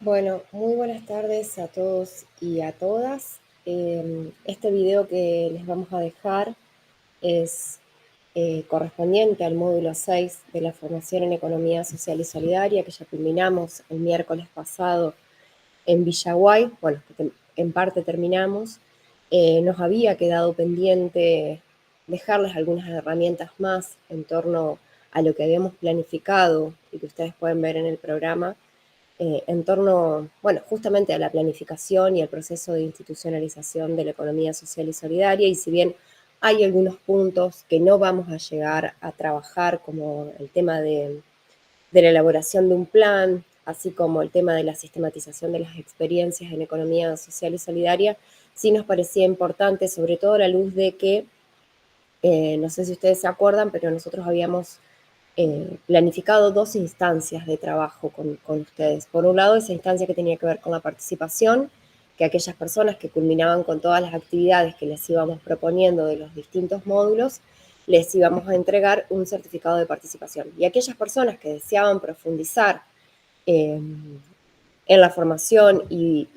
Bueno, muy buenas tardes a todos y a todas. Este video que les vamos a dejar es correspondiente al módulo 6 de la formación en Economía Social y Solidaria, que ya culminamos el miércoles pasado en Villaguay. Bueno, en parte terminamos. Nos había quedado pendiente dejarles algunas herramientas más en torno a lo que habíamos planificado y que ustedes pueden ver en el programa en torno, bueno, justamente a la planificación y al proceso de institucionalización de la economía social y solidaria, y si bien hay algunos puntos que no vamos a llegar a trabajar, como el tema de la elaboración de un plan, así como el tema de la sistematización de las experiencias en economía social y solidaria, sí nos parecía importante, sobre todo a la luz de que, no sé si ustedes se acuerdan, pero nosotros habíamos planificado dos instancias de trabajo con ustedes. Por un lado, esa instancia que tenía que ver con la participación, que aquellas personas que culminaban con todas las actividades que les íbamos proponiendo de los distintos módulos, les íbamos a entregar un certificado de participación. Y aquellas personas que deseaban profundizar en la formación y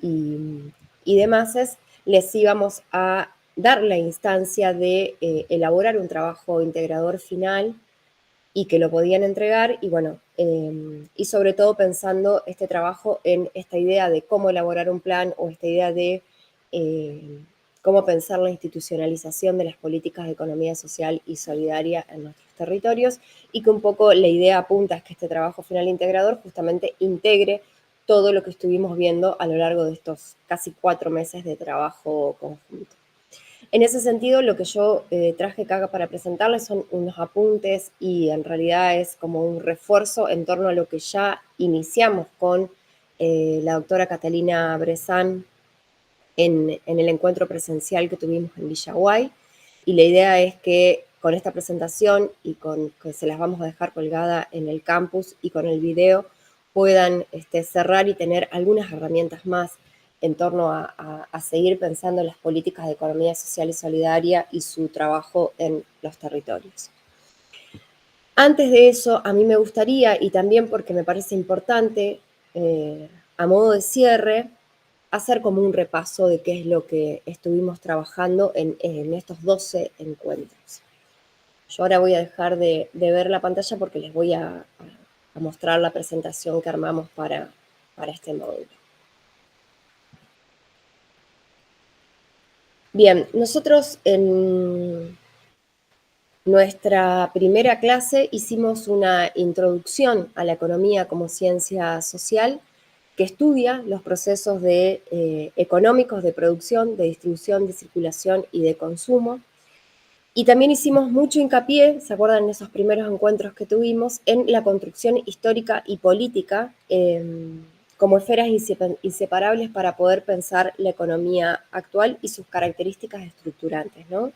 demás, les íbamos a dar la instancia de elaborar un trabajo integrador final y que lo podían entregar, y bueno, y sobre todo pensando este trabajo en esta idea de cómo elaborar un plan o esta idea de cómo pensar la institucionalización de las políticas de economía social y solidaria en nuestros territorios, y que un poco la idea apunta es que este trabajo final integrador justamente integre todo lo que estuvimos viendo a lo largo de estos casi 4 meses de trabajo conjunto. En ese sentido, lo que yo traje acá para presentarles son unos apuntes y en realidad es como un refuerzo en torno a lo que ya iniciamos con la doctora Catalina Bressan en el encuentro presencial que tuvimos en Villaguay. Y la idea es que con esta presentación y con que se las vamos a dejar colgada en el campus y con el video puedan cerrar y tener algunas herramientas más en torno a seguir pensando en las políticas de economía social y solidaria y su trabajo en los territorios. Antes de eso, a mí me gustaría, y también porque me parece importante, a modo de cierre, hacer como un repaso de qué es lo que estuvimos trabajando en estos 12 encuentros. Yo ahora voy a dejar de ver la pantalla porque les voy a mostrar la presentación que armamos para este módulo. Bien, nosotros en nuestra primera clase hicimos una introducción a la economía como ciencia social que estudia los procesos económicos de producción, de distribución, de circulación y de consumo. Y también hicimos mucho hincapié, ¿se acuerdan en esos primeros encuentros que tuvimos?, en la construcción histórica y política como esferas inseparables para poder pensar la economía actual y sus características estructurantes, ¿no?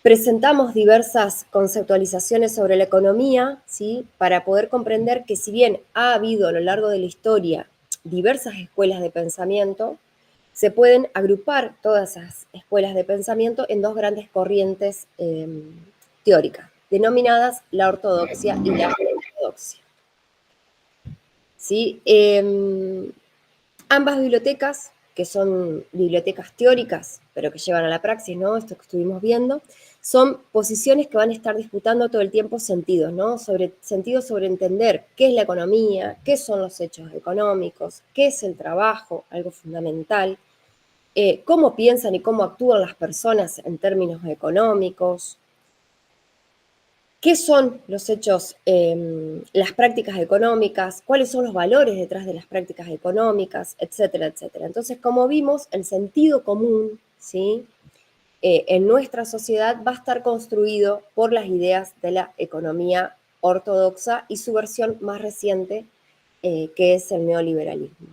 Presentamos diversas conceptualizaciones sobre la economía, ¿sí?, para poder comprender que si bien ha habido a lo largo de la historia diversas escuelas de pensamiento, se pueden agrupar todas esas escuelas de pensamiento en dos grandes corrientes teóricas, denominadas la ortodoxia y la heterodoxia. ¿Sí? Ambas bibliotecas, que son bibliotecas teóricas, pero que llevan a la praxis, ¿no?, esto que estuvimos viendo, son posiciones que van a estar disputando todo el tiempo sentidos, ¿no?, sentidos sobre entender qué es la economía, qué son los hechos económicos, qué es el trabajo, algo fundamental, cómo piensan y cómo actúan las personas en términos económicos, qué son los hechos, las prácticas económicas, cuáles son los valores detrás de las prácticas económicas, etcétera, etcétera. Entonces, como vimos, el sentido común, ¿sí?, en nuestra sociedad va a estar construido por las ideas de la economía ortodoxa y su versión más reciente, que es el neoliberalismo.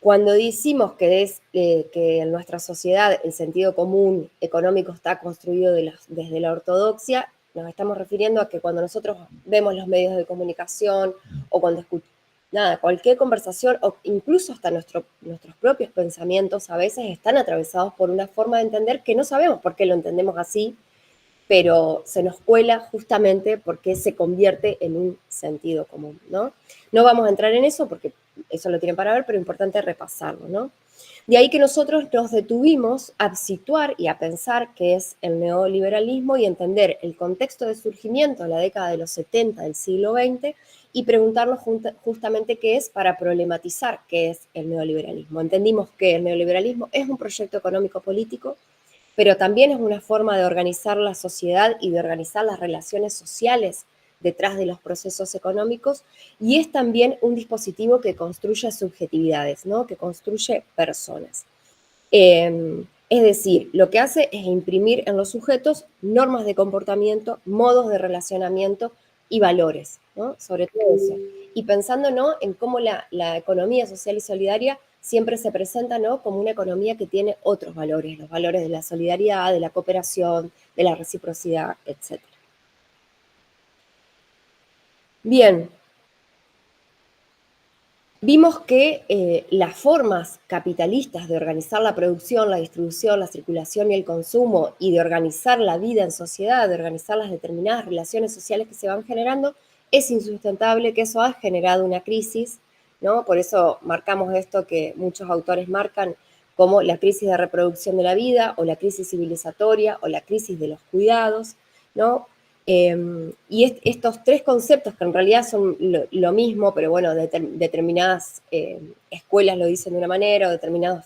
Cuando decimos que en nuestra sociedad el sentido común económico está construido desde la ortodoxia, nos estamos refiriendo a que cuando nosotros vemos los medios de comunicación o cuando cualquier conversación o incluso hasta nuestros propios pensamientos a veces están atravesados por una forma de entender que no sabemos por qué lo entendemos así, pero se nos cuela justamente porque se convierte en un sentido común, ¿no? No vamos a entrar en eso porque eso lo tienen para ver, pero es importante repasarlo, ¿no? De ahí que nosotros nos detuvimos a situar y a pensar qué es el neoliberalismo y entender el contexto de surgimiento de la década de los 70 del siglo XX y preguntarnos justamente qué es para problematizar qué es el neoliberalismo. Entendimos que el neoliberalismo es un proyecto económico político, pero también es una forma de organizar la sociedad y de organizar las relaciones sociales detrás de los procesos económicos, y es también un dispositivo que construye subjetividades, ¿no? Que construye personas. Es decir, lo que hace es imprimir en los sujetos normas de comportamiento, modos de relacionamiento y valores, ¿no? Sobre todo eso. Y pensando, ¿no?, en cómo la economía social y solidaria siempre se presenta, ¿no?, como una economía que tiene otros valores, los valores de la solidaridad, de la cooperación, de la reciprocidad, etc. Bien, vimos que las formas capitalistas de organizar la producción, la distribución, la circulación y el consumo, y de organizar la vida en sociedad, de organizar las determinadas relaciones sociales que se van generando, es insustentable, que eso ha generado una crisis, ¿no? Por eso marcamos esto que muchos autores marcan como la crisis de reproducción de la vida, o la crisis civilizatoria, o la crisis de los cuidados, ¿no? Y estos tres conceptos, que en realidad son lo mismo, pero bueno, determinadas escuelas lo dicen de una manera, o determinados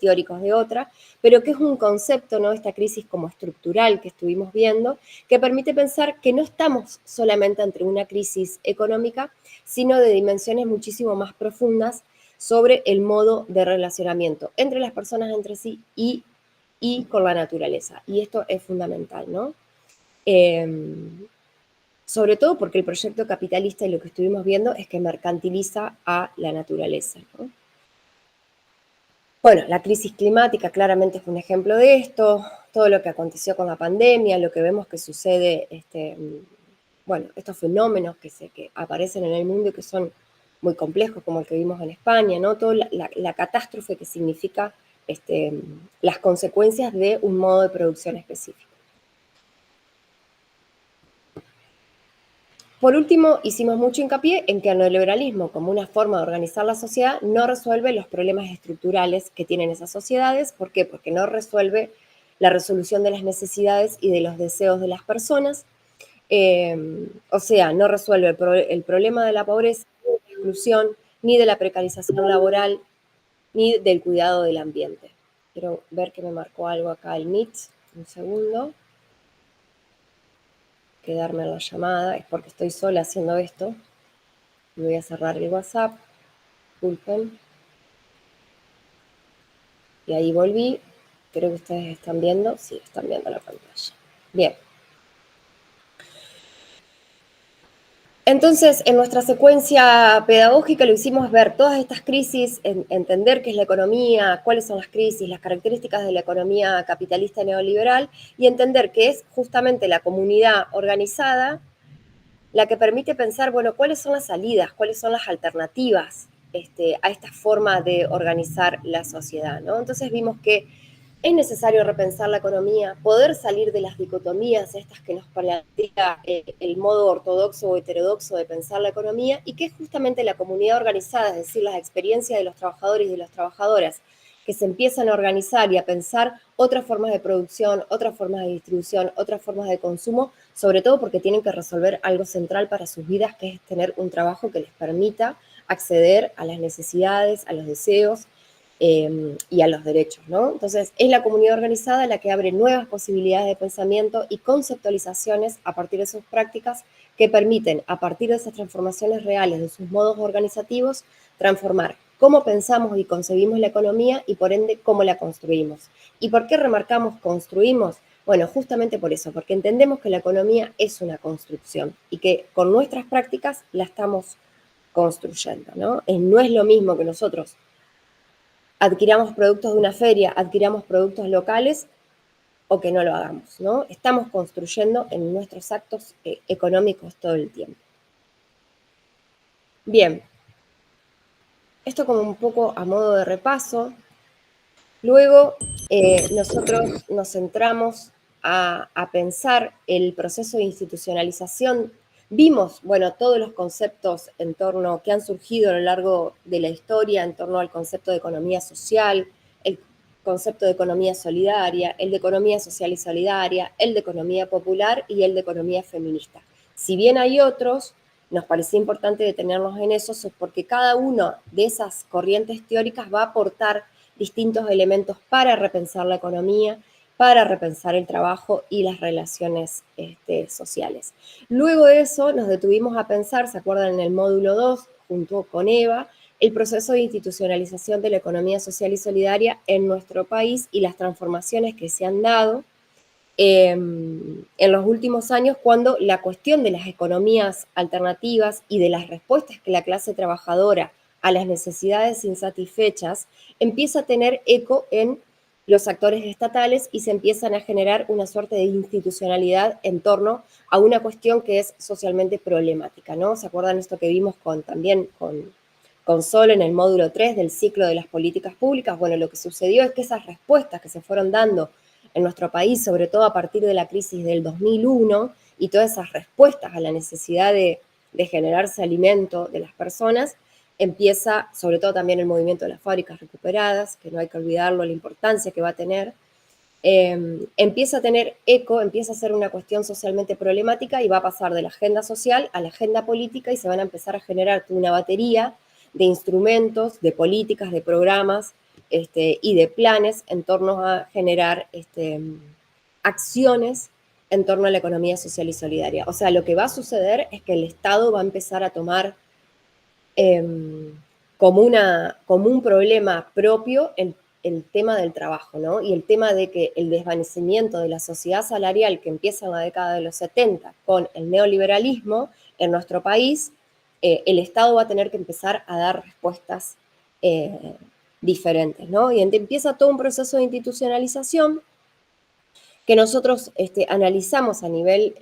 teóricos de otra, pero que es un concepto, ¿no?, esta crisis como estructural que estuvimos viendo, que permite pensar que no estamos solamente ante una crisis económica, sino de dimensiones muchísimo más profundas sobre el modo de relacionamiento entre las personas entre sí y con la naturaleza. Y esto es fundamental, ¿no? Sobre todo porque el proyecto capitalista, y lo que estuvimos viendo, es que mercantiliza a la naturaleza, ¿no? Bueno, la crisis climática claramente es un ejemplo de esto, todo lo que aconteció con la pandemia, lo que vemos que sucede, bueno, estos fenómenos que aparecen en el mundo y que son muy complejos, como el que vimos en España, ¿no? Toda la catástrofe que significa las consecuencias de un modo de producción específico. Por último, hicimos mucho hincapié en que el neoliberalismo, como una forma de organizar la sociedad, no resuelve los problemas estructurales que tienen esas sociedades. ¿Por qué? Porque no resuelve la resolución de las necesidades y de los deseos de las personas. O sea, no resuelve el problema de la pobreza, ni de la exclusión, ni de la precarización laboral, ni del cuidado del ambiente. Quiero ver que me marcó algo acá el Meet. Un segundo. Quedarme en la llamada, es porque estoy sola haciendo esto. Voy a cerrar el WhatsApp, disculpen. Y ahí volví. Creo que ustedes están viendo. Sí, están viendo la pantalla. Bien. Entonces, en nuestra secuencia pedagógica lo hicimos ver todas estas crisis, entender qué es la economía, cuáles son las crisis, las características de la economía capitalista neoliberal, y entender que es justamente la comunidad organizada la que permite pensar, bueno, cuáles son las salidas, cuáles son las alternativas a esta forma de organizar la sociedad, ¿no? Entonces vimos que es necesario repensar la economía, poder salir de las dicotomías estas que nos plantea el modo ortodoxo o heterodoxo de pensar la economía, y que es justamente la comunidad organizada, es decir, las experiencias de los trabajadores y de las trabajadoras, que se empiezan a organizar y a pensar otras formas de producción, otras formas de distribución, otras formas de consumo, sobre todo porque tienen que resolver algo central para sus vidas, que es tener un trabajo que les permita acceder a las necesidades, a los deseos y a los derechos, ¿no? Entonces, es la comunidad organizada la que abre nuevas posibilidades de pensamiento y conceptualizaciones a partir de sus prácticas, que permiten, a partir de esas transformaciones reales de sus modos organizativos, transformar cómo pensamos y concebimos la economía, y por ende cómo la construimos. ¿Y por qué remarcamos construimos? Bueno, justamente por eso, porque entendemos que la economía es una construcción y que con nuestras prácticas la estamos construyendo, ¿no? No es lo mismo que nosotros adquiramos productos de una feria, adquiramos productos locales, o que no lo hagamos, ¿no? Estamos construyendo en nuestros actos económicos todo el tiempo. Bien, esto como un poco a modo de repaso. Luego, nosotros nos centramos a pensar el proceso de institucionalización Vimos, bueno, todos los conceptos en torno que han surgido a lo largo de la historia en torno al concepto de economía social, el concepto de economía solidaria, el de economía social y solidaria, el de economía popular y el de economía feminista. Si bien hay otros, nos parecía importante detenernos en esos porque cada una de esas corrientes teóricas va a aportar distintos elementos para repensar la economía, para repensar el trabajo y las relaciones sociales. Luego de eso nos detuvimos a pensar, ¿se acuerdan en el módulo 2, junto con Eva, el proceso de institucionalización de la economía social y solidaria en nuestro país y las transformaciones que se han dado en los últimos años, cuando la cuestión de las economías alternativas y de las respuestas que la clase trabajadora a las necesidades insatisfechas empieza a tener eco en los actores estatales y se empiezan a generar una suerte de institucionalidad en torno a una cuestión que es socialmente problemática, ¿no? ¿Se acuerdan esto que vimos también con Sol en el módulo 3 del ciclo de las políticas públicas? Bueno, lo que sucedió es que esas respuestas que se fueron dando en nuestro país, sobre todo a partir de la crisis del 2001, y todas esas respuestas a la necesidad de generarse alimento de las personas, empieza, sobre todo también el movimiento de las fábricas recuperadas, que no hay que olvidarlo, la importancia que va a tener, empieza a tener eco, empieza a ser una cuestión socialmente problemática y va a pasar de la agenda social a la agenda política y se van a empezar a generar una batería de instrumentos, de políticas, de programas y de planes en torno a generar acciones en torno a la economía social y solidaria. O sea, lo que va a suceder es que el Estado va a empezar a tomar como un problema propio el tema del trabajo, ¿no? Y el tema de que el desvanecimiento de la sociedad salarial que empieza en la década de los 70 con el neoliberalismo en nuestro país, el Estado va a tener que empezar a dar respuestas diferentes, ¿no? Y empieza todo un proceso de institucionalización que nosotros analizamos a nivel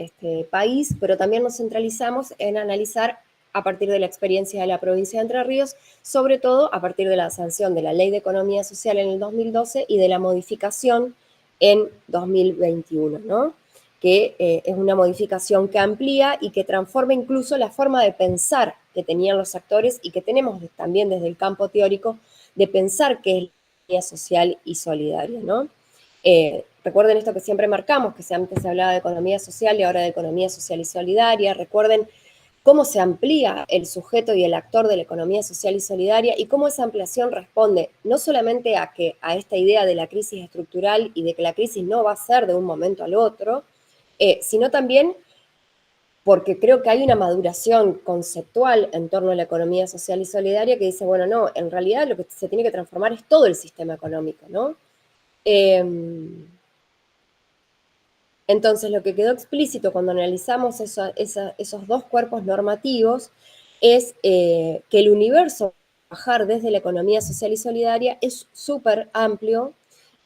país, pero también nos centralizamos en analizar a partir de la experiencia de la provincia de Entre Ríos, sobre todo a partir de la sanción de la Ley de Economía Social en el 2012 y de la modificación en 2021, ¿no? Que es una modificación que amplía y que transforma incluso la forma de pensar que tenían los actores y que tenemos también desde el campo teórico de pensar qué es la economía social y solidaria, ¿no? Recuerden esto que siempre marcamos, que antes se hablaba de economía social y ahora de economía social y solidaria. Recuerden cómo se amplía el sujeto y el actor de la economía social y solidaria y cómo esa ampliación responde no solamente a esta idea de la crisis estructural y de que la crisis no va a ser de un momento al otro, sino también porque creo que hay una maduración conceptual en torno a la economía social y solidaria que dice, bueno, no, en realidad lo que se tiene que transformar es todo el sistema económico, ¿no? Entonces, lo que quedó explícito cuando analizamos esos dos cuerpos normativos es que el universo trabajar desde la economía social y solidaria es súper amplio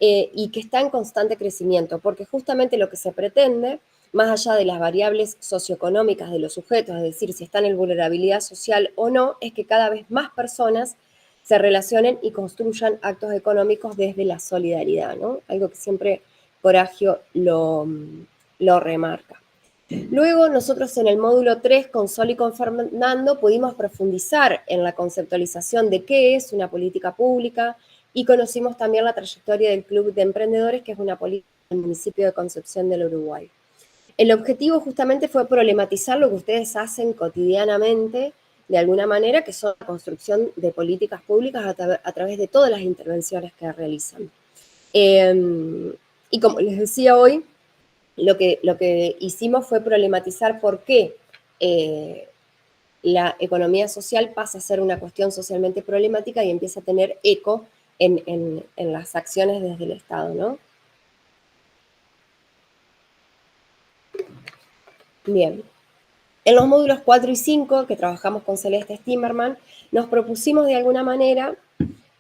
y que está en constante crecimiento, porque justamente lo que se pretende, más allá de las variables socioeconómicas de los sujetos, es decir, si están en vulnerabilidad social o no, es que cada vez más personas se relacionen y construyan actos económicos desde la solidaridad, ¿no? Algo que siempre Coragio lo remarca. Luego nosotros en el módulo 3 con Sol y con Fernando pudimos profundizar en la conceptualización de qué es una política pública y conocimos también la trayectoria del Club de Emprendedores, que es una política del municipio de Concepción del Uruguay. El objetivo justamente fue problematizar lo que ustedes hacen cotidianamente, de alguna manera, que son la construcción de políticas públicas a través de todas las intervenciones que realizan. Y como les decía hoy, lo que hicimos fue problematizar por qué la economía social pasa a ser una cuestión socialmente problemática y empieza a tener eco en las acciones desde el Estado, ¿no? Bien. En los módulos 4 y 5, que trabajamos con Celeste Stimmerman, nos propusimos de alguna manera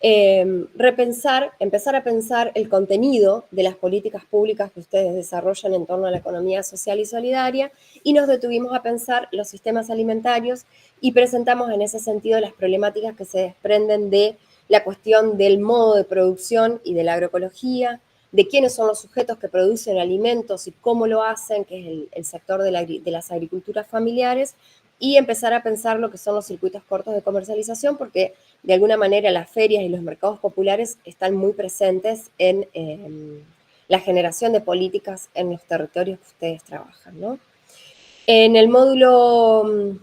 empezar a pensar el contenido de las políticas públicas que ustedes desarrollan en torno a la economía social y solidaria y nos detuvimos a pensar los sistemas alimentarios y presentamos en ese sentido las problemáticas que se desprenden de la cuestión del modo de producción y de la agroecología, de quiénes son los sujetos que producen alimentos y cómo lo hacen, que es el sector de las agriculturas familiares, y empezar a pensar lo que son los circuitos cortos de comercialización, porque de alguna manera las ferias y los mercados populares están muy presentes en la generación de políticas en los territorios que ustedes trabajan, ¿no? En el módulo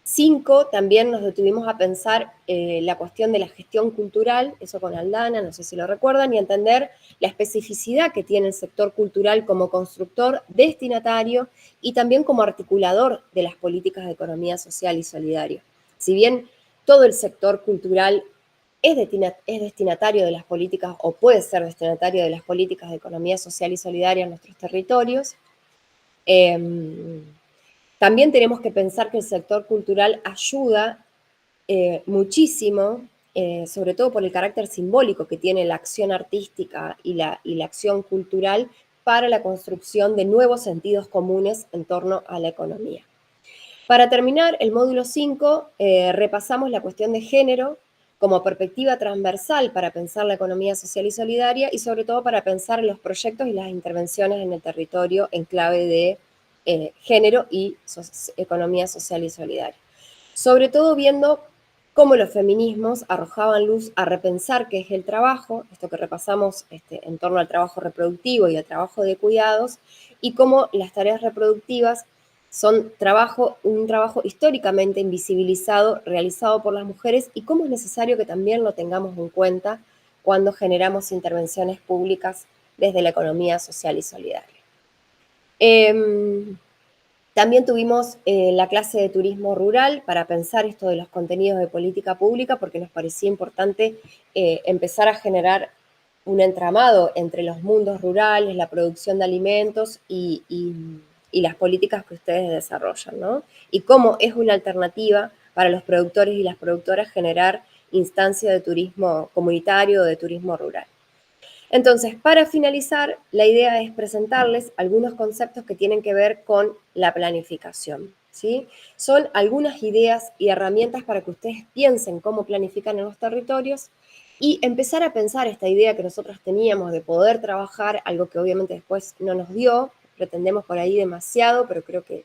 5 también nos detuvimos a pensar la cuestión de la gestión cultural, eso con Aldana, no sé si lo recuerdan, y entender la especificidad que tiene el sector cultural como constructor, destinatario y también como articulador de las políticas de economía social y solidaria. Si bien todo el sector cultural es destinatario de las políticas o puede ser destinatario de las políticas de economía social y solidaria en nuestros territorios, también tenemos que pensar que el sector cultural ayuda muchísimo, sobre todo por el carácter simbólico que tiene la acción artística y la acción cultural para la construcción de nuevos sentidos comunes en torno a la economía. Para terminar, el módulo 5 repasamos la cuestión de género como perspectiva transversal para pensar la economía social y solidaria y sobre todo para pensar los proyectos y las intervenciones en el territorio en clave de género y economía social y solidaria. Sobre todo viendo cómo los feminismos arrojaban luz a repensar qué es el trabajo, esto que repasamos en torno al trabajo reproductivo y al trabajo de cuidados, y cómo las tareas reproductivas son un trabajo históricamente invisibilizado, realizado por las mujeres, y cómo es necesario que también lo tengamos en cuenta cuando generamos intervenciones públicas desde la economía social y solidaria. También tuvimos la clase de turismo rural para pensar esto de los contenidos de política pública, porque nos parecía importante empezar a generar un entramado entre los mundos rurales, la producción de alimentos y las políticas que ustedes desarrollan, ¿no? Y cómo es una alternativa para los productores y las productoras generar instancias de turismo comunitario o de turismo rural. Entonces, para finalizar, la idea es presentarles algunos conceptos que tienen que ver con la planificación, ¿sí? Son algunas ideas y herramientas para que ustedes piensen cómo planifican en los territorios y empezar a pensar esta idea que nosotros teníamos de poder trabajar, algo que obviamente después no nos dio, pretendemos por ahí demasiado, pero creo que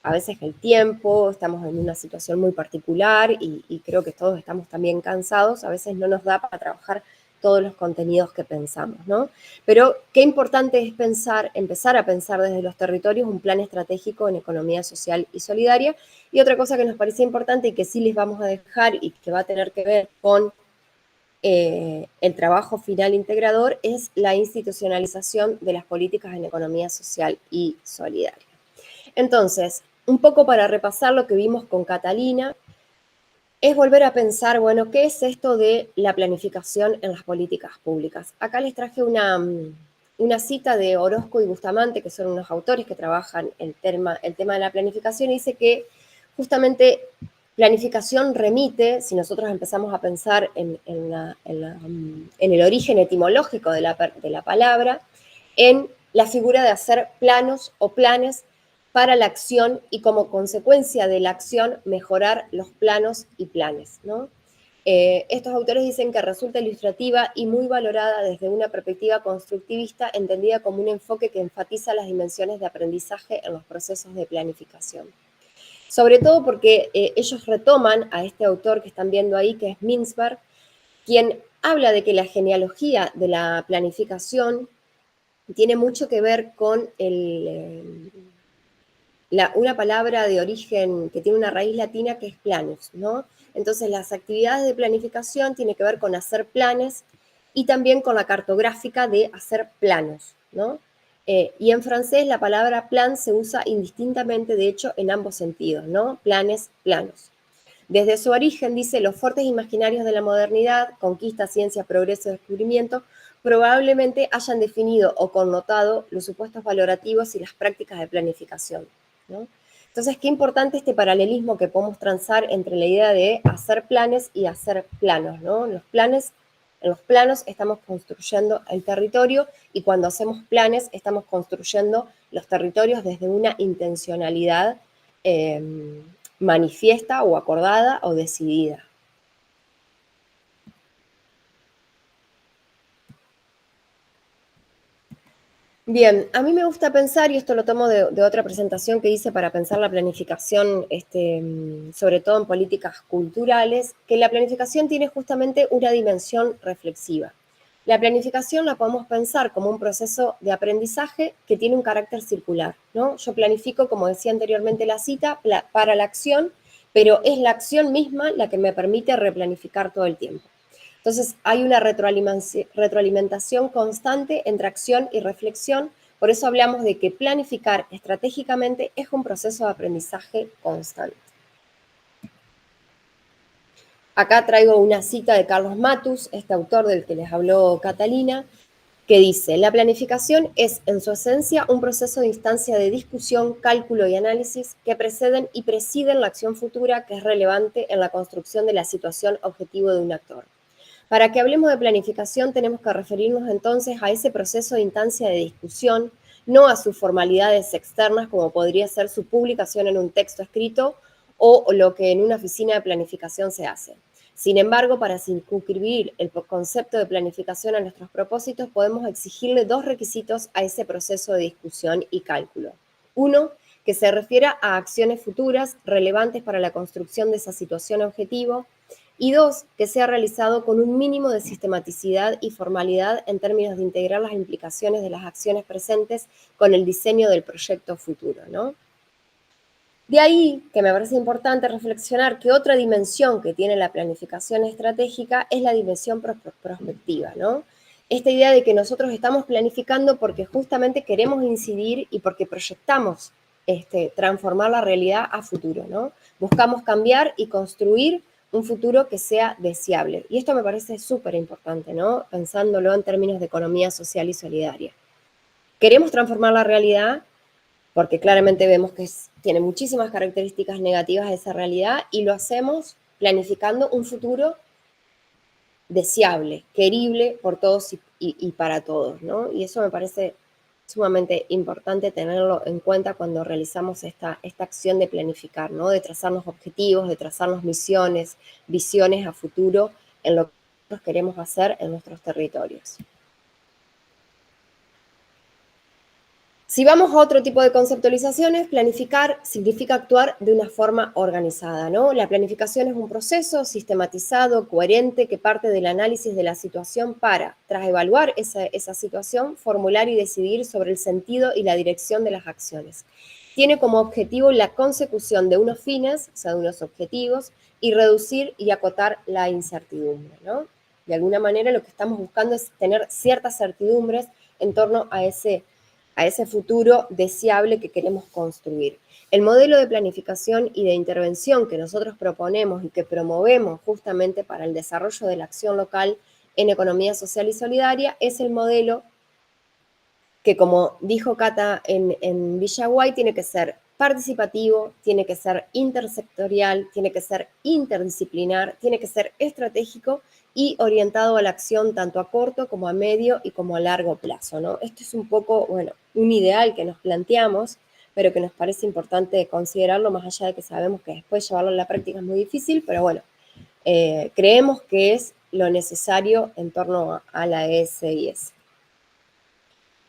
a veces el tiempo, estamos en una situación muy particular y creo que todos estamos también cansados, a veces no nos da para trabajar todos los contenidos que pensamos, ¿no? Pero qué importante es empezar a pensar desde los territorios un plan estratégico en economía social y solidaria. Y otra cosa que nos parecía importante y que sí les vamos a dejar y que va a tener que ver con el trabajo final integrador es la institucionalización de las políticas en economía social y solidaria. Entonces, un poco para repasar lo que vimos con Catalina, es volver a pensar, bueno, ¿qué es esto de la planificación en las políticas públicas? Acá les traje una cita de Orozco y Bustamante, que son unos autores que trabajan el tema de la planificación, y dice que justamente planificación remite, si nosotros empezamos a pensar en el origen etimológico de la palabra, en la figura de hacer planos o planes para la acción y como consecuencia de la acción mejorar los planos y planes, ¿no? Estos autores dicen que resulta ilustrativa y muy valorada desde una perspectiva constructivista, entendida como un enfoque que enfatiza las dimensiones de aprendizaje en los procesos de planificación. Sobre todo porque ellos retoman a este autor que están viendo ahí, que es Mintzberg, quien habla de que la genealogía de la planificación tiene mucho que ver con una palabra de origen que tiene una raíz latina que es planus, ¿no? Entonces las actividades de planificación tienen que ver con hacer planes y también con la cartográfica de hacer planos, ¿no? Y en francés la palabra plan se usa indistintamente, de hecho, en ambos sentidos, ¿no? Planes, planos. Desde su origen, dice, los fuertes imaginarios de la modernidad, conquista, ciencia, progreso, descubrimiento, probablemente hayan definido o connotado los supuestos valorativos y las prácticas de planificación, ¿no? Entonces, qué importante este paralelismo que podemos transar entre la idea de hacer planes y hacer planos, ¿no? En los planos estamos construyendo el territorio y cuando hacemos planes estamos construyendo los territorios desde una intencionalidad manifiesta o acordada o decidida. Bien, a mí me gusta pensar, y esto lo tomo de otra presentación que hice para pensar la planificación, sobre todo en políticas culturales, que la planificación tiene justamente una dimensión reflexiva. La planificación la podemos pensar como un proceso de aprendizaje que tiene un carácter circular, ¿no? Yo planifico, como decía anteriormente la cita, para la acción, pero es la acción misma la que me permite replanificar todo el tiempo. Entonces hay una retroalimentación constante entre acción y reflexión, por eso hablamos de que planificar estratégicamente es un proceso de aprendizaje constante. Acá traigo una cita de Carlos Matus, este autor del que les habló Catalina, que dice, la planificación es en su esencia un proceso de instancia de discusión, cálculo y análisis que preceden y presiden la acción futura que es relevante en la construcción de la situación objetivo de un actor. Para que hablemos de planificación tenemos que referirnos entonces a ese proceso de instancia de discusión, no a sus formalidades externas como podría ser su publicación en un texto escrito o lo que en una oficina de planificación se hace. Sin embargo, para circunscribir el concepto de planificación a nuestros propósitos, podemos exigirle dos requisitos a ese proceso de discusión y cálculo. Uno, que se refiera a acciones futuras relevantes para la construcción de esa situación objetivo, y dos, que sea realizado con un mínimo de sistematicidad y formalidad en términos de integrar las implicaciones de las acciones presentes con el diseño del proyecto futuro, ¿no? De ahí que me parece importante reflexionar que otra dimensión que tiene la planificación estratégica es la dimensión prospectiva, ¿no? Esta idea de que nosotros estamos planificando porque justamente queremos incidir y porque proyectamos transformar la realidad a futuro, ¿no? Buscamos cambiar y construir un futuro que sea deseable. Y esto me parece súper importante, ¿no? Pensándolo en términos de economía social y solidaria. Queremos transformar la realidad porque claramente vemos que tiene muchísimas características negativas esa realidad y lo hacemos planificando un futuro deseable, querible por todos y para todos, ¿no? Y eso me parece sumamente importante tenerlo en cuenta cuando realizamos esta acción de planificar, ¿no? De trazarnos objetivos, de trazarnos misiones, visiones a futuro en lo que nosotros queremos hacer en nuestros territorios. Si vamos a otro tipo de conceptualizaciones, planificar significa actuar de una forma organizada, ¿no? La planificación es un proceso sistematizado, coherente, que parte del análisis de la situación para, tras evaluar esa situación, formular y decidir sobre el sentido y la dirección de las acciones. Tiene como objetivo la consecución de unos fines, o sea, de unos objetivos, y reducir y acotar la incertidumbre, ¿no? De alguna manera lo que estamos buscando es tener ciertas certidumbres en torno a ese futuro deseable que queremos construir. El modelo de planificación y de intervención que nosotros proponemos y que promovemos justamente para el desarrollo de la acción local en economía social y solidaria es el modelo que, como dijo Cata en Villaguay, tiene que ser participativo, tiene que ser intersectorial, tiene que ser interdisciplinar, tiene que ser estratégico y orientado a la acción tanto a corto como a medio y como a largo plazo, ¿no? Esto es un poco, bueno, un ideal que nos planteamos, pero que nos parece importante considerarlo, más allá de que sabemos que después llevarlo a la práctica es muy difícil, pero bueno, creemos que es lo necesario en torno a la ESIS.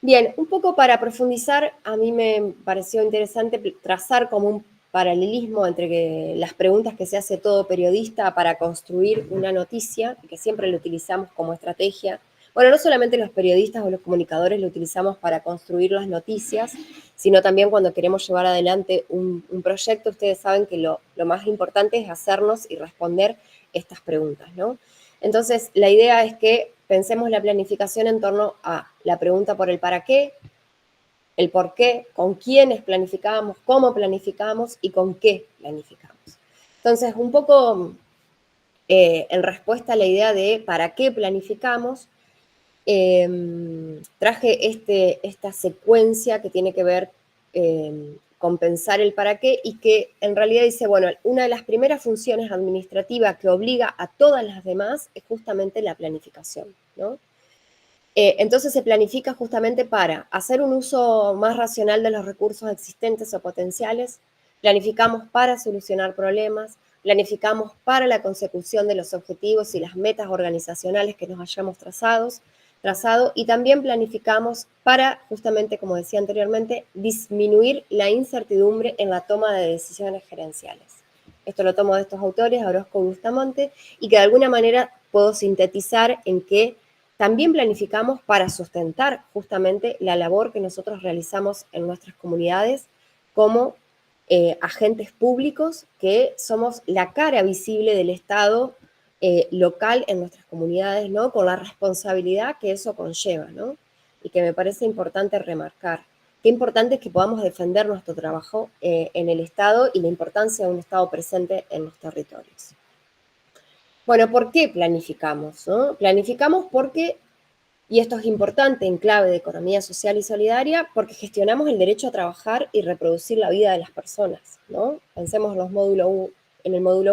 Bien, un poco para profundizar, a mí me pareció interesante trazar como un paralelismo entre las preguntas que se hace todo periodista para construir una noticia, que siempre lo utilizamos como estrategia. Bueno, no solamente los periodistas o los comunicadores lo utilizamos para construir las noticias, sino también cuando queremos llevar adelante un proyecto, ustedes saben que lo más importante es hacernos y responder estas preguntas, ¿no? Entonces, la idea es que pensemos la planificación en torno a la pregunta por el para qué, el por qué, con quiénes planificamos, cómo planificamos y con qué planificamos. Entonces, un poco en respuesta a la idea de para qué planificamos, traje esta secuencia que tiene que ver con pensar el para qué y que en realidad dice, bueno, una de las primeras funciones administrativas que obliga a todas las demás es justamente la planificación, ¿no? Entonces se planifica justamente para hacer un uso más racional de los recursos existentes o potenciales, planificamos para solucionar problemas, planificamos para la consecución de los objetivos y las metas organizacionales que nos hayamos trazados, trazado, y también planificamos para, justamente como decía anteriormente, disminuir la incertidumbre en la toma de decisiones gerenciales. Esto lo tomo de estos autores, Orozco y Bustamante, y que de alguna manera puedo sintetizar en que también planificamos para sustentar justamente la labor que nosotros realizamos en nuestras comunidades como agentes públicos, que somos la cara visible del Estado local en nuestras comunidades, ¿no? Con la responsabilidad que eso conlleva, ¿no? Y que me parece importante remarcar. Qué importante es que podamos defender nuestro trabajo en el Estado y la importancia de un Estado presente en los territorios. Bueno, ¿por qué planificamos? ¿No? Planificamos porque, y esto es importante en clave de economía social y solidaria, porque gestionamos el derecho a trabajar y reproducir la vida de las personas, ¿no? Pensemos en el módulo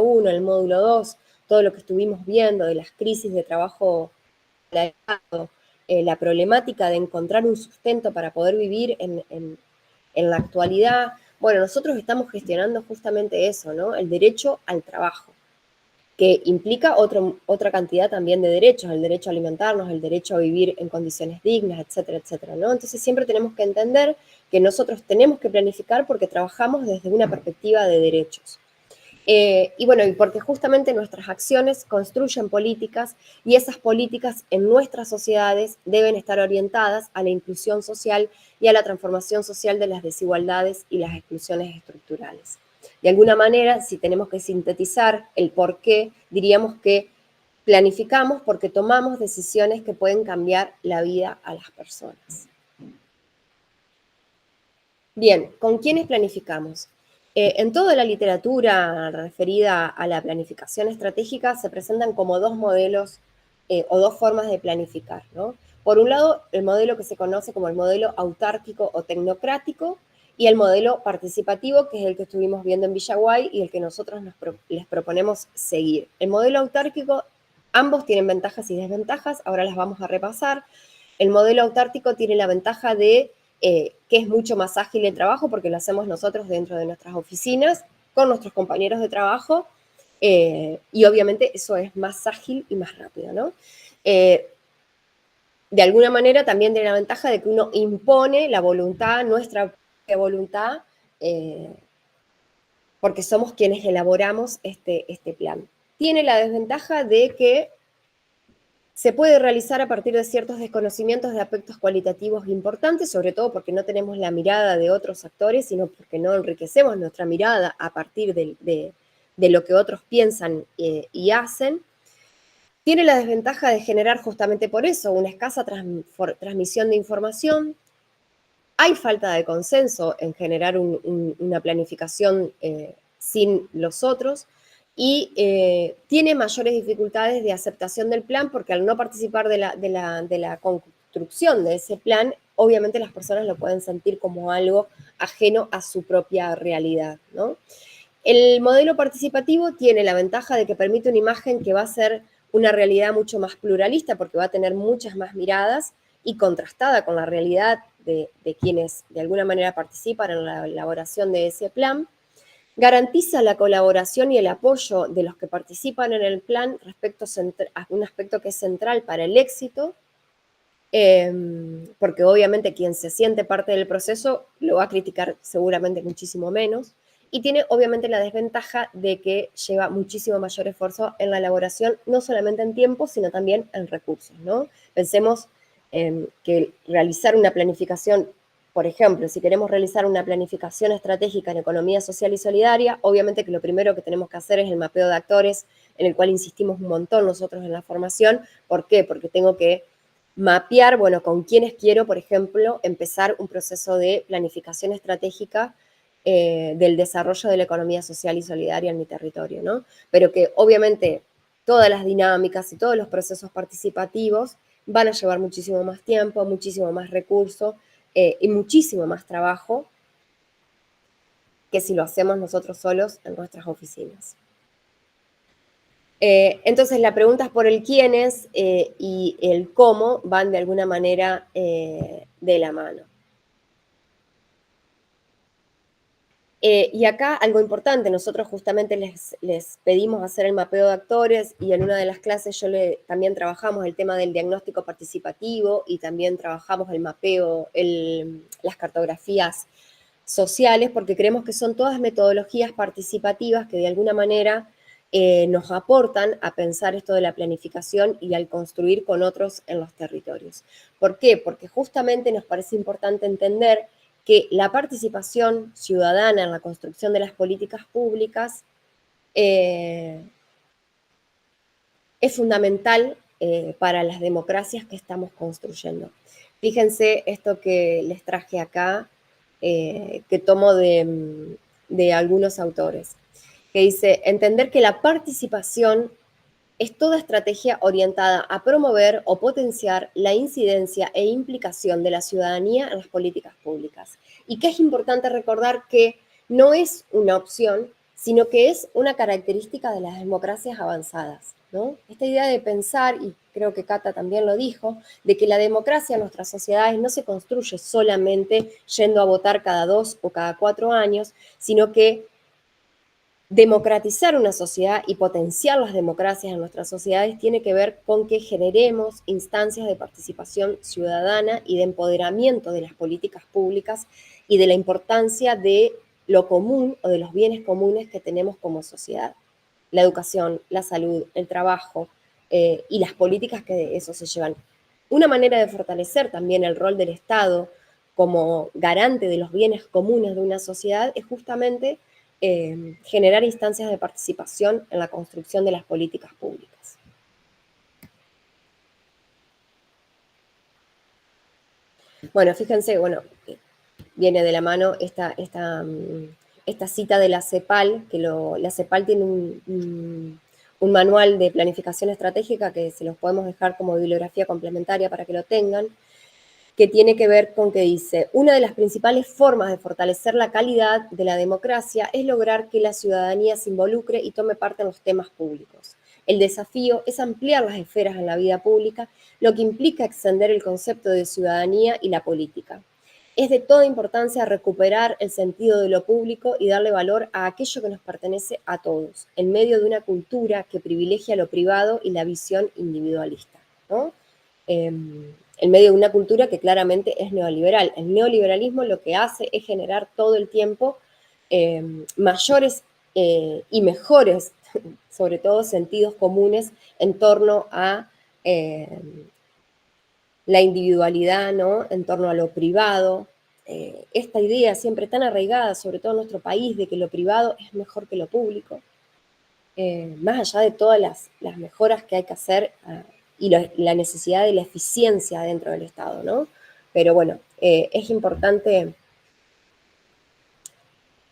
1, en el módulo 2, todo lo que estuvimos viendo de las crisis de trabajo, la problemática de encontrar un sustento para poder vivir en la actualidad. Bueno, nosotros estamos gestionando justamente eso, ¿no? El derecho al trabajo, que implica otra cantidad también de derechos, el derecho a alimentarnos, el derecho a vivir en condiciones dignas, etcétera, etcétera, ¿no? Entonces siempre tenemos que entender que nosotros tenemos que planificar porque trabajamos desde una perspectiva de derechos. Y bueno, y porque justamente nuestras acciones construyen políticas, y esas políticas en nuestras sociedades deben estar orientadas a la inclusión social y a la transformación social de las desigualdades y las exclusiones estructurales. De alguna manera, si tenemos que sintetizar el por qué, diríamos que planificamos porque tomamos decisiones que pueden cambiar la vida a las personas. Bien, ¿con quiénes planificamos? En toda la literatura referida a la planificación estratégica se presentan como dos modelos o dos formas de planificar, ¿no? Por un lado, el modelo que se conoce como el modelo autárquico o tecnocrático, y el modelo participativo, que es el que estuvimos viendo en Villaguay y el que nosotros les proponemos seguir. El modelo autárquico, ambos tienen ventajas y desventajas, ahora las vamos a repasar. El modelo autárquico tiene la ventaja de que es mucho más ágil el trabajo porque lo hacemos nosotros dentro de nuestras oficinas, con nuestros compañeros de trabajo, y obviamente eso es más ágil y más rápido, ¿no? De alguna manera también tiene la ventaja de que uno impone la voluntad, nuestra voluntad, porque somos quienes elaboramos este plan. Tiene la desventaja de que se puede realizar a partir de ciertos desconocimientos de aspectos cualitativos importantes, sobre todo porque no tenemos la mirada de otros actores, sino porque no enriquecemos nuestra mirada a partir de lo que otros piensan y hacen. Tiene la desventaja de generar justamente por eso una escasa transmisión de información. Hay falta de consenso en generar una planificación sin los otros, y tiene mayores dificultades de aceptación del plan porque al no participar de la construcción de ese plan, obviamente las personas lo pueden sentir como algo ajeno a su propia realidad, ¿no? El modelo participativo tiene la ventaja de que permite una imagen que va a ser una realidad mucho más pluralista porque va a tener muchas más miradas y contrastada con la realidad de quienes de alguna manera participan en la elaboración de ese plan. Garantiza la colaboración y el apoyo de los que participan en el plan respecto a un aspecto que es central para el éxito, porque obviamente quien se siente parte del proceso lo va a criticar seguramente muchísimo menos, y tiene obviamente la desventaja de que lleva muchísimo mayor esfuerzo en la elaboración, no solamente en tiempo, sino también en recursos, ¿no? Pensemos que realizar una planificación, por ejemplo, si queremos realizar una planificación estratégica en economía social y solidaria, obviamente que lo primero que tenemos que hacer es el mapeo de actores, en el cual insistimos un montón nosotros en la formación. ¿Por qué? Porque tengo que mapear, bueno, con quiénes quiero, por ejemplo, empezar un proceso de planificación estratégica del desarrollo de la economía social y solidaria en mi territorio, ¿no? Pero que obviamente todas las dinámicas y todos los procesos participativos van a llevar muchísimo más tiempo, muchísimo más recursos y muchísimo más trabajo que si lo hacemos nosotros solos en nuestras oficinas. Entonces la pregunta es por el quiénes y el cómo van de alguna manera de la mano. Y acá algo importante, nosotros justamente les pedimos hacer el mapeo de actores y en una de las clases también trabajamos el tema del diagnóstico participativo y también trabajamos el mapeo, las cartografías sociales, porque creemos que son todas metodologías participativas que de alguna manera nos aportan a pensar esto de la planificación y al construir con otros en los territorios. ¿Por qué? Porque justamente nos parece importante entender que la participación ciudadana en la construcción de las políticas públicas es fundamental para las democracias que estamos construyendo. Fíjense esto que les traje acá, que tomo de algunos autores, que dice, entender que la participación es toda estrategia orientada a promover o potenciar la incidencia e implicación de la ciudadanía en las políticas públicas. Y que es importante recordar que no es una opción, sino que es una característica de las democracias avanzadas, ¿no? Esta idea de pensar, y creo que Cata también lo dijo, de que la democracia en nuestras sociedades no se construye solamente yendo a votar cada 2 o cada 4 años, sino que democratizar una sociedad y potenciar las democracias en nuestras sociedades tiene que ver con que generemos instancias de participación ciudadana y de empoderamiento de las políticas públicas y de la importancia de lo común o de los bienes comunes que tenemos como sociedad. La educación, la salud, el trabajo y las políticas que de eso se llevan. Una manera de fortalecer también el rol del Estado como garante de los bienes comunes de una sociedad es justamente generar instancias de participación en la construcción de las políticas públicas. Bueno, fíjense, viene de la mano esta cita de la CEPAL, que la CEPAL tiene un manual de planificación estratégica que se los podemos dejar como bibliografía complementaria para que lo tengan, que tiene que ver con que dice, una de las principales formas de fortalecer la calidad de la democracia es lograr que la ciudadanía se involucre y tome parte en los temas públicos. El desafío es ampliar las esferas en la vida pública, lo que implica extender el concepto de ciudadanía y la política. Es de toda importancia recuperar el sentido de lo público y darle valor a aquello que nos pertenece a todos, en medio de una cultura que privilegia lo privado y la visión individualista, ¿no? En medio de una cultura que claramente es neoliberal. El neoliberalismo lo que hace es generar todo el tiempo mayores y mejores, sobre todo, sentidos comunes en torno a la individualidad, ¿no? En torno a lo privado. Esta idea siempre tan arraigada, sobre todo en nuestro país, de que lo privado es mejor que lo público, más allá de todas las mejoras que hay que hacer y la necesidad de la eficiencia dentro del Estado, ¿no? Pero bueno, es importante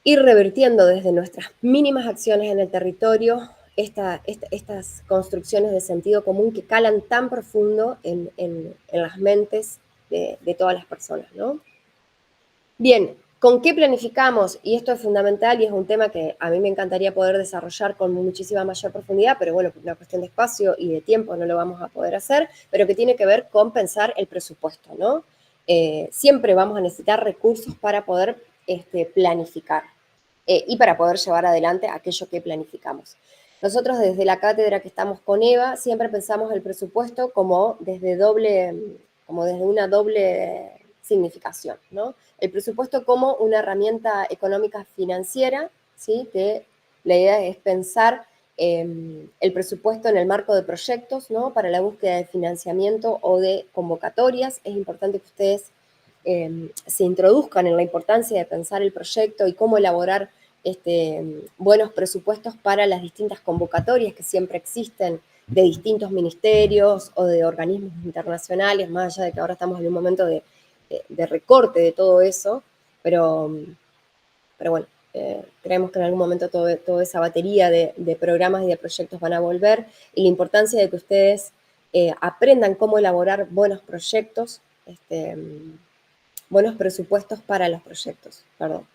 ir revirtiendo desde nuestras mínimas acciones en el territorio estas construcciones de sentido común que calan tan profundo en las mentes de todas las personas, ¿no? Bien, ¿con qué planificamos? Y esto es fundamental y es un tema que a mí me encantaría poder desarrollar con muchísima mayor profundidad, pero bueno, por una cuestión de espacio y de tiempo no lo vamos a poder hacer, pero que tiene que ver con pensar el presupuesto, ¿no? Siempre vamos a necesitar recursos para poder planificar y para poder llevar adelante aquello que planificamos. Nosotros desde la cátedra que estamos con Eva siempre pensamos el presupuesto como desde una doble significación, ¿no? El presupuesto como una herramienta económica financiera, ¿sí? Que la idea es pensar el presupuesto en el marco de proyectos, ¿no? Para la búsqueda de financiamiento o de convocatorias. Es importante que ustedes se introduzcan en la importancia de pensar el proyecto y cómo elaborar buenos presupuestos para las distintas convocatorias que siempre existen de distintos ministerios o de organismos internacionales, más allá de que ahora estamos en un momento de recorte de todo eso, pero bueno, creemos que en algún momento toda esa batería de programas y de proyectos van a volver, y la importancia de que ustedes aprendan cómo elaborar buenos proyectos, buenos presupuestos para los proyectos, perdón.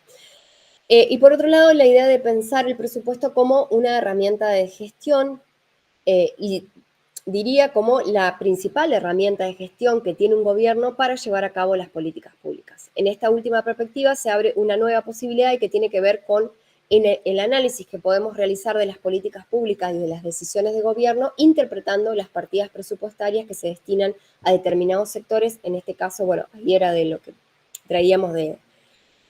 Y por otro lado, la idea de pensar el presupuesto como una herramienta de gestión y diría como la principal herramienta de gestión que tiene un gobierno para llevar a cabo las políticas públicas. En esta última perspectiva se abre una nueva posibilidad y que tiene que ver con el análisis que podemos realizar de las políticas públicas y de las decisiones de gobierno, interpretando las partidas presupuestarias que se destinan a determinados sectores. En este caso, bueno, ahí era de lo que traíamos de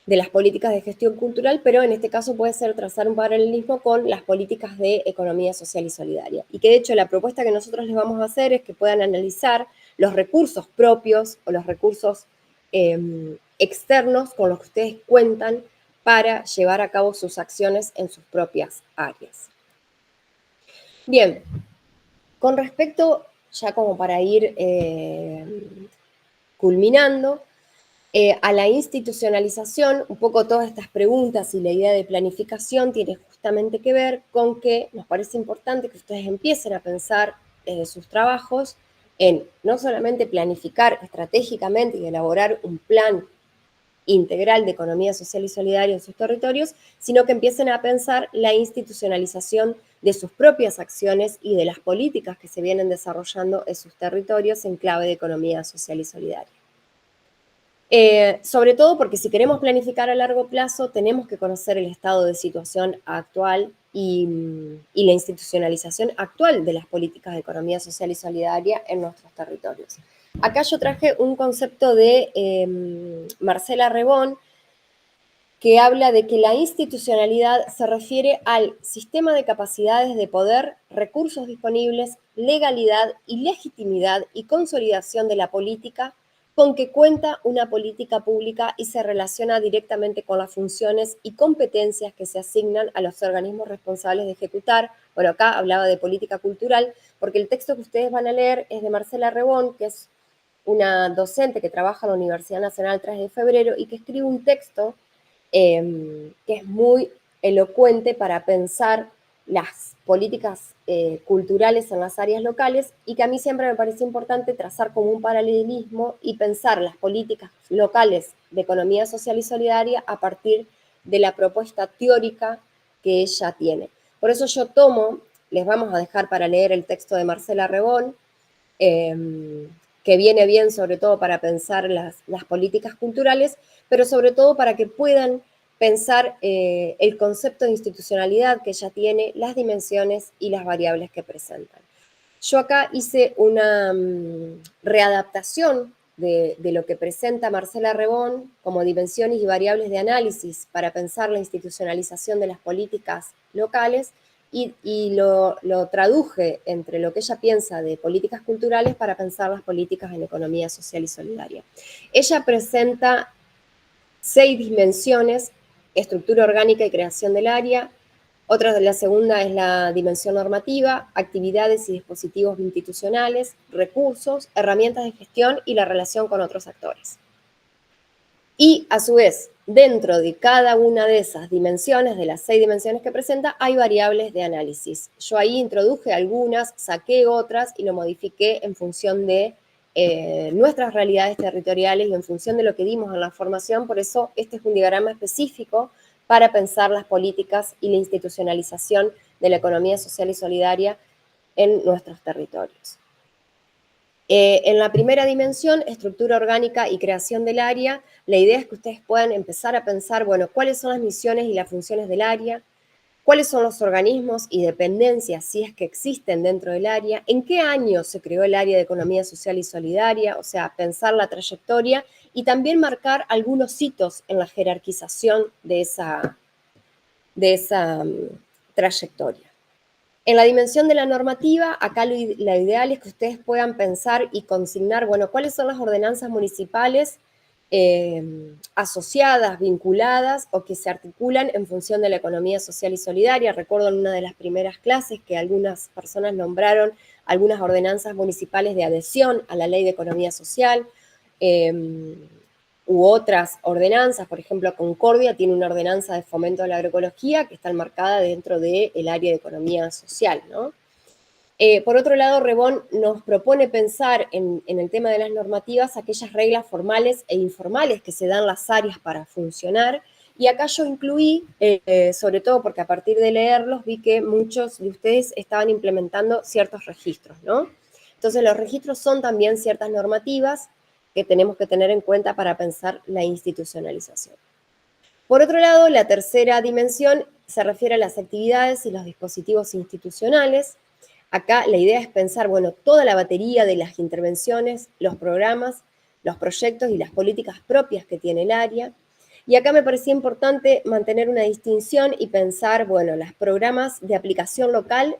las políticas de gestión cultural, pero en este caso puede ser trazar un paralelismo con las políticas de economía social y solidaria. Y que de hecho la propuesta que nosotros les vamos a hacer es que puedan analizar los recursos propios o los recursos externos con los que ustedes cuentan para llevar a cabo sus acciones en sus propias áreas. Bien, con respecto, ya como para ir culminando, a la institucionalización, un poco todas estas preguntas y la idea de planificación tiene justamente que ver con que nos parece importante que ustedes empiecen a pensar sus trabajos en no solamente planificar estratégicamente y elaborar un plan integral de economía social y solidaria en sus territorios, sino que empiecen a pensar la institucionalización de sus propias acciones y de las políticas que se vienen desarrollando en sus territorios en clave de economía social y solidaria. Sobre todo porque si queremos planificar a largo plazo, tenemos que conocer el estado de situación actual y la institucionalización actual de las políticas de economía social y solidaria en nuestros territorios. Acá yo traje un concepto de Marcela Rebón, que habla de que la institucionalidad se refiere al sistema de capacidades de poder, recursos disponibles, legalidad y legitimidad y consolidación de la política con que cuenta una política pública y se relaciona directamente con las funciones y competencias que se asignan a los organismos responsables de ejecutar. Bueno, acá hablaba de política cultural, porque el texto que ustedes van a leer es de Marcela Rebón, que es una docente que trabaja en la Universidad Nacional 3 de Febrero y que escribe un texto que es muy elocuente para pensar las políticas culturales en las áreas locales y que a mí siempre me parece importante trazar como un paralelismo y pensar las políticas locales de economía social y solidaria a partir de la propuesta teórica que ella tiene. Por eso yo les vamos a dejar para leer el texto de Marcela Rebón, que viene bien sobre todo para pensar las políticas culturales, pero sobre todo para que puedan pensar el concepto de institucionalidad que ella tiene, las dimensiones y las variables que presentan. Yo acá hice una readaptación de lo que presenta Marcela Rebón como dimensiones y variables de análisis para pensar la institucionalización de las políticas locales y lo traduje entre lo que ella piensa de políticas culturales para pensar las políticas en economía social y solidaria. Ella presenta 6 dimensiones: estructura orgánica y creación del área. Otra de la segunda es la dimensión normativa, actividades y dispositivos institucionales, recursos, herramientas de gestión y la relación con otros actores. Y a su vez, dentro de cada una de esas dimensiones, de las 6 dimensiones que presenta, hay variables de análisis. Yo ahí introduje algunas, saqué otras y lo modifiqué en función de nuestras realidades territoriales y en función de lo que dimos en la formación. Por eso este es un diagrama específico para pensar las políticas y la institucionalización de la economía social y solidaria en nuestros territorios. En la primera dimensión, estructura orgánica y creación del área, la idea es que ustedes puedan empezar a pensar, bueno, cuáles son las misiones y las funciones del área, cuáles son los organismos y dependencias, si es que existen dentro del área, en qué año se creó el área de economía social y solidaria, o sea, pensar la trayectoria y también marcar algunos hitos en la jerarquización de esa trayectoria. En la dimensión de la normativa, acá lo ideal es que ustedes puedan pensar y consignar, bueno, cuáles son las ordenanzas municipales asociadas, vinculadas o que se articulan en función de la economía social y solidaria. Recuerdo en una de las primeras clases que algunas personas nombraron algunas ordenanzas municipales de adhesión a la ley de economía social, u otras ordenanzas. Por ejemplo, Concordia tiene una ordenanza de fomento de la agroecología que está enmarcada dentro del área de economía social, ¿no? Por otro lado, Rebón nos propone pensar en el tema de las normativas aquellas reglas formales e informales que se dan en las áreas para funcionar. Y acá yo incluí, sobre todo porque a partir de leerlos vi que muchos de ustedes estaban implementando ciertos registros, ¿no? Entonces, los registros son también ciertas normativas que tenemos que tener en cuenta para pensar la institucionalización. Por otro lado, la tercera dimensión se refiere a las actividades y los dispositivos institucionales. Acá la idea es pensar, bueno, toda la batería de las intervenciones, los programas, los proyectos y las políticas propias que tiene el área. Y acá me parecía importante mantener una distinción y pensar, bueno, los programas de aplicación local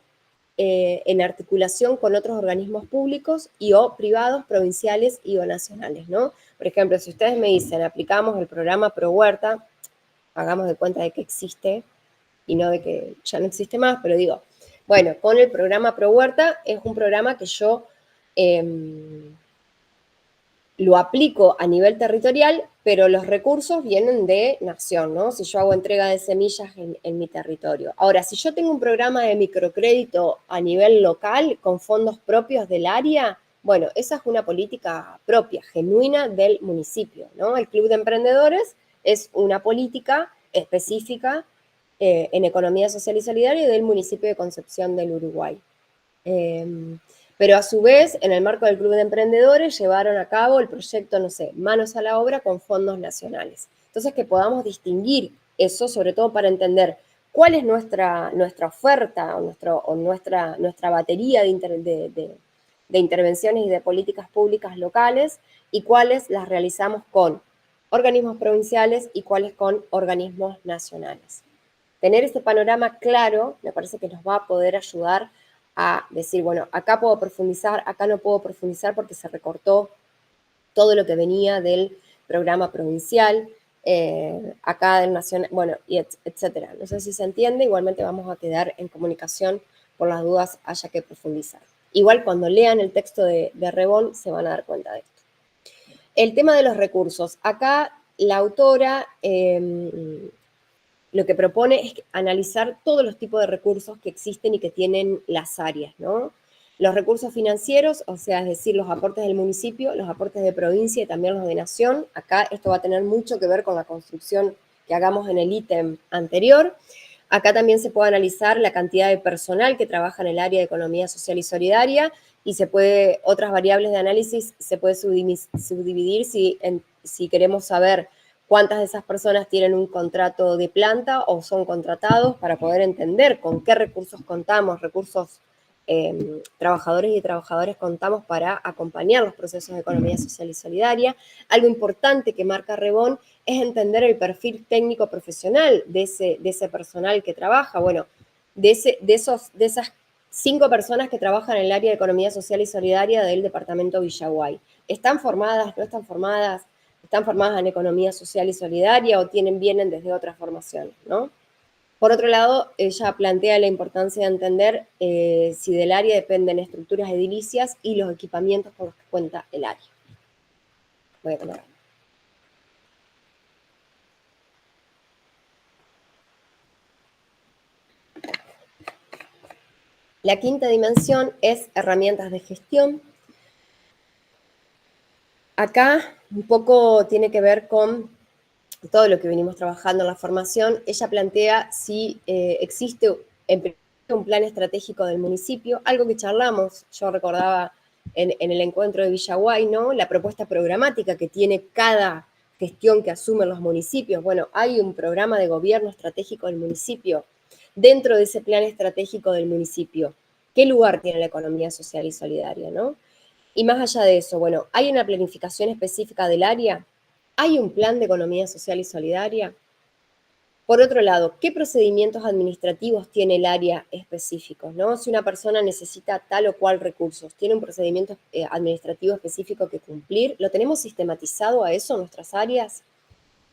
en articulación con otros organismos públicos y o privados, provinciales y o nacionales, ¿no? Por ejemplo, si ustedes me dicen, aplicamos el programa Pro Huerta, hagamos de cuenta de que existe y no de que ya no existe más, pero digo, bueno, con el programa Pro Huerta es un programa que yo lo aplico a nivel territorial, pero los recursos vienen de nación, ¿no? Si yo hago entrega de semillas en mi territorio. Ahora, si yo tengo un programa de microcrédito a nivel local con fondos propios del área, bueno, esa es una política propia, genuina del municipio, ¿no? El Club de Emprendedores es una política específica en economía social y solidaria del municipio de Concepción del Uruguay. Pero a su vez, en el marco del Club de Emprendedores, llevaron a cabo el proyecto, no sé, Manos a la Obra con fondos nacionales. Entonces, que podamos distinguir eso, sobre todo para entender cuál es nuestra oferta o nuestra batería de intervenciones y de políticas públicas locales y cuáles las realizamos con organismos provinciales y cuáles con organismos nacionales. Tener ese panorama claro me parece que nos va a poder ayudar a decir, bueno, acá puedo profundizar, acá no puedo profundizar porque se recortó todo lo que venía del programa provincial, acá del nacional, bueno, y etcétera. No sé si se entiende, igualmente vamos a quedar en comunicación por las dudas haya que profundizar. Igual cuando lean el texto de Rebón se van a dar cuenta de esto. El tema de los recursos. Acá la autora lo que propone es analizar todos los tipos de recursos que existen y que tienen las áreas, ¿no? Los recursos financieros, o sea, es decir, los aportes del municipio, los aportes de provincia y también los de nación. Acá esto va a tener mucho que ver con la construcción que hagamos en el ítem anterior. Acá también se puede analizar la cantidad de personal que trabaja en el área de economía social y solidaria y se puede, otras variables de análisis se puede subdividir si queremos saber cuántas de esas personas tienen un contrato de planta o son contratados para poder entender con qué recursos contamos, recursos trabajadores y trabajadoras contamos para acompañar los procesos de economía social y solidaria. Algo importante que marca Rebón es entender el perfil técnico profesional de ese personal que trabaja. Bueno, de esas 5 personas que trabajan en el área de economía social y solidaria del departamento Villaguay. ¿Están formadas? ¿No están formadas? ¿Están formadas en economía social y solidaria o vienen desde otras formaciones, ¿no? Por otro lado, ella plantea la importancia de entender si del área dependen estructuras edilicias y los equipamientos con los que cuenta el área. Voy a tomar. La quinta dimensión es herramientas de gestión. Acá un poco tiene que ver con todo lo que venimos trabajando en la formación. Ella plantea si existe un plan estratégico del municipio, algo que charlamos, yo recordaba en el encuentro de Villaguay, ¿no? La propuesta programática que tiene cada gestión que asumen los municipios. Bueno, hay un programa de gobierno estratégico del municipio. Dentro de ese plan estratégico del municipio, ¿qué lugar tiene la economía social y solidaria, ¿no? Y más allá de eso, bueno, ¿hay una planificación específica del área? ¿Hay un plan de economía social y solidaria? Por otro lado, ¿qué procedimientos administrativos tiene el área específicos, ¿no? Si una persona necesita tal o cual recursos, ¿tiene un procedimiento administrativo específico que cumplir? ¿Lo tenemos sistematizado a eso en nuestras áreas?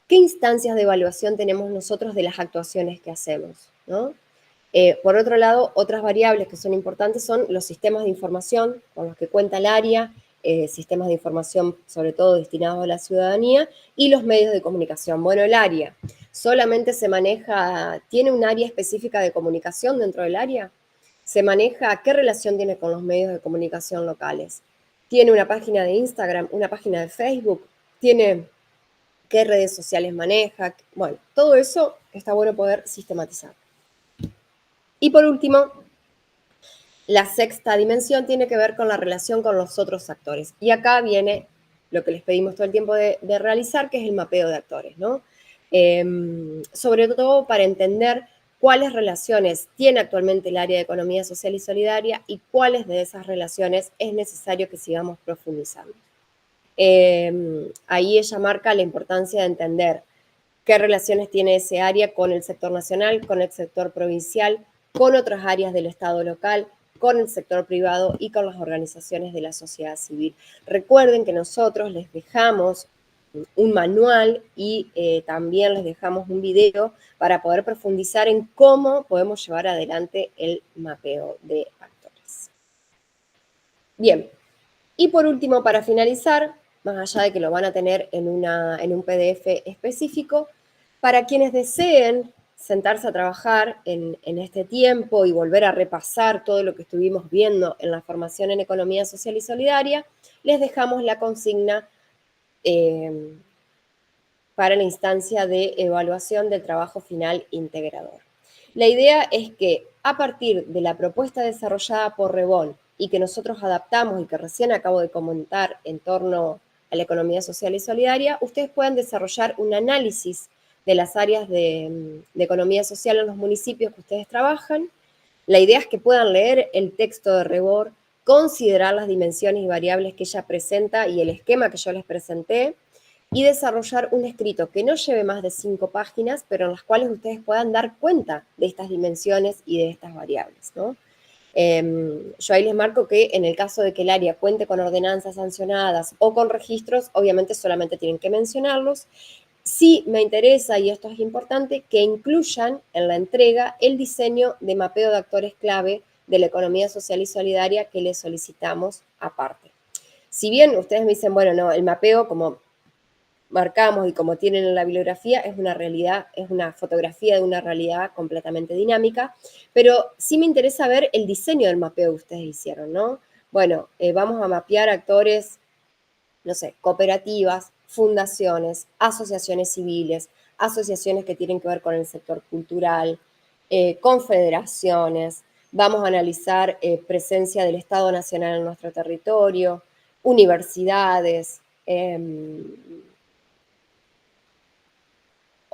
¿Qué instancias de evaluación tenemos nosotros de las actuaciones que hacemos, ¿no? Por otro lado, otras variables que son importantes son los sistemas de información con los que cuenta el área, sistemas de información sobre todo destinados a la ciudadanía y los medios de comunicación. Bueno, el área solamente se maneja, ¿tiene un área específica de comunicación dentro del área? ¿Se maneja qué relación tiene con los medios de comunicación locales? ¿Tiene una página de Instagram, una página de Facebook? ¿Tiene qué redes sociales maneja? Bueno, todo eso está bueno poder sistematizar. Y por último, La sexta dimensión tiene que ver con la relación con los otros actores. Y acá viene lo que les pedimos todo el tiempo de realizar, que es el mapeo de actores, ¿no? Sobre todo para entender cuáles relaciones tiene actualmente el área de economía social y solidaria y cuáles de esas relaciones es necesario que sigamos profundizando. Ahí ella marca la importancia de entender qué relaciones tiene ese área con el sector nacional, con el sector provincial, con otras áreas del Estado local, con el sector privado y con las organizaciones de la sociedad civil. Recuerden que nosotros les dejamos un manual y también les dejamos un video para poder profundizar en cómo podemos llevar adelante el mapeo de actores. Bien, y por último, para finalizar, más allá de que lo van a tener en un PDF específico, para quienes deseen sentarse a trabajar en este tiempo y volver a repasar todo lo que estuvimos viendo en la formación en Economía Social y Solidaria, les dejamos la consigna para la instancia de evaluación del trabajo final integrador. La idea es que a partir de la propuesta desarrollada por Rebol y que nosotros adaptamos y que recién acabo de comentar en torno a la economía social y solidaria, ustedes puedan desarrollar un análisis de las áreas de economía social en los municipios que ustedes trabajan. La idea es que puedan leer el texto de Rebol, considerar las dimensiones y variables que ella presenta y el esquema que yo les presenté, y desarrollar un escrito que no lleve más de 5 páginas, pero en las cuales ustedes puedan dar cuenta de estas dimensiones y de estas variables, ¿no? Yo ahí les marco que en el caso de que el área cuente con ordenanzas sancionadas o con registros, obviamente solamente tienen que mencionarlos. Sí me interesa, y esto es importante, que incluyan en la entrega el diseño de mapeo de actores clave de la economía social y solidaria que les solicitamos aparte. Si bien ustedes me dicen, bueno, no, el mapeo, como marcamos y como tienen en la bibliografía, es una realidad, es una fotografía de una realidad completamente dinámica, pero sí me interesa ver el diseño del mapeo que ustedes hicieron, ¿no? Bueno, vamos a mapear actores, no sé, cooperativas, fundaciones, asociaciones civiles, asociaciones que tienen que ver con el sector cultural, confederaciones, vamos a analizar presencia del Estado Nacional en nuestro territorio, universidades,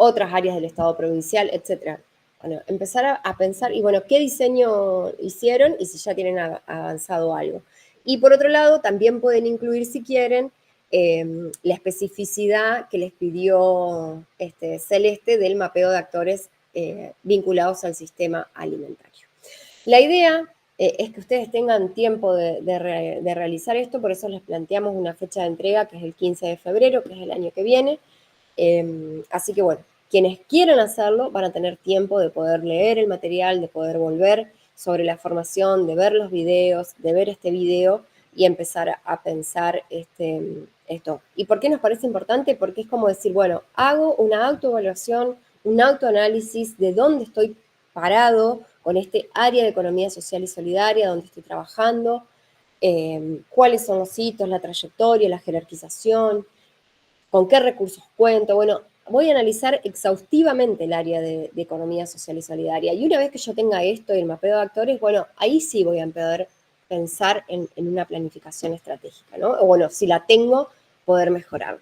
otras áreas del Estado provincial, etc. Bueno, empezar a pensar, y bueno, qué diseño hicieron y si ya tienen avanzado algo. Y por otro lado, también pueden incluir, si quieren, la especificidad que les pidió Celeste del mapeo de actores vinculados al sistema alimentario. La idea es que ustedes tengan tiempo de realizar esto, por eso les planteamos una fecha de entrega que es el 15 de febrero, que es el año que viene. Así que bueno, quienes quieran hacerlo van a tener tiempo de poder leer el material, de poder volver sobre la formación, de ver los videos, de ver este video y empezar a pensar esto. ¿Y por qué nos parece importante? Porque es como decir, bueno, hago una autoevaluación, un autoanálisis de dónde estoy parado con este área de economía social y solidaria, dónde estoy trabajando, cuáles son los hitos, la trayectoria, la jerarquización, con qué recursos cuento. Bueno, voy a analizar exhaustivamente el área de economía social y solidaria. Y una vez que yo tenga esto y el mapeo de actores, bueno, ahí sí voy a poder pensar en una planificación estratégica, ¿no? O bueno, si la tengo, poder mejorarla.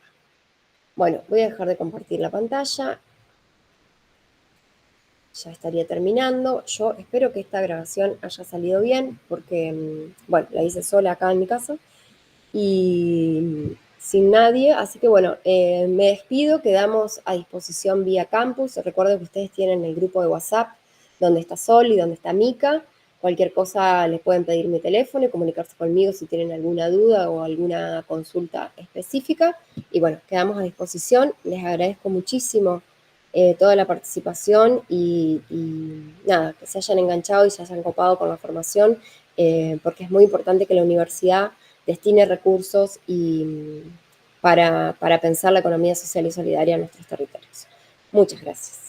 Bueno, voy a dejar de compartir la pantalla. Ya estaría terminando. Yo espero que esta grabación haya salido bien, porque, bueno, la hice sola acá en mi casa. Y sin nadie, así que bueno, me despido, quedamos a disposición vía campus. Recuerden que ustedes tienen el grupo de WhatsApp donde está Sol y donde está Mica. Cualquier cosa les pueden pedir mi teléfono y comunicarse conmigo si tienen alguna duda o alguna consulta específica. Y bueno, quedamos a disposición. Les agradezco muchísimo toda la participación y nada, que se hayan enganchado y se hayan copado con la formación, porque es muy importante que la universidad destine recursos para pensar la economía social y solidaria en nuestros territorios. Muchas gracias.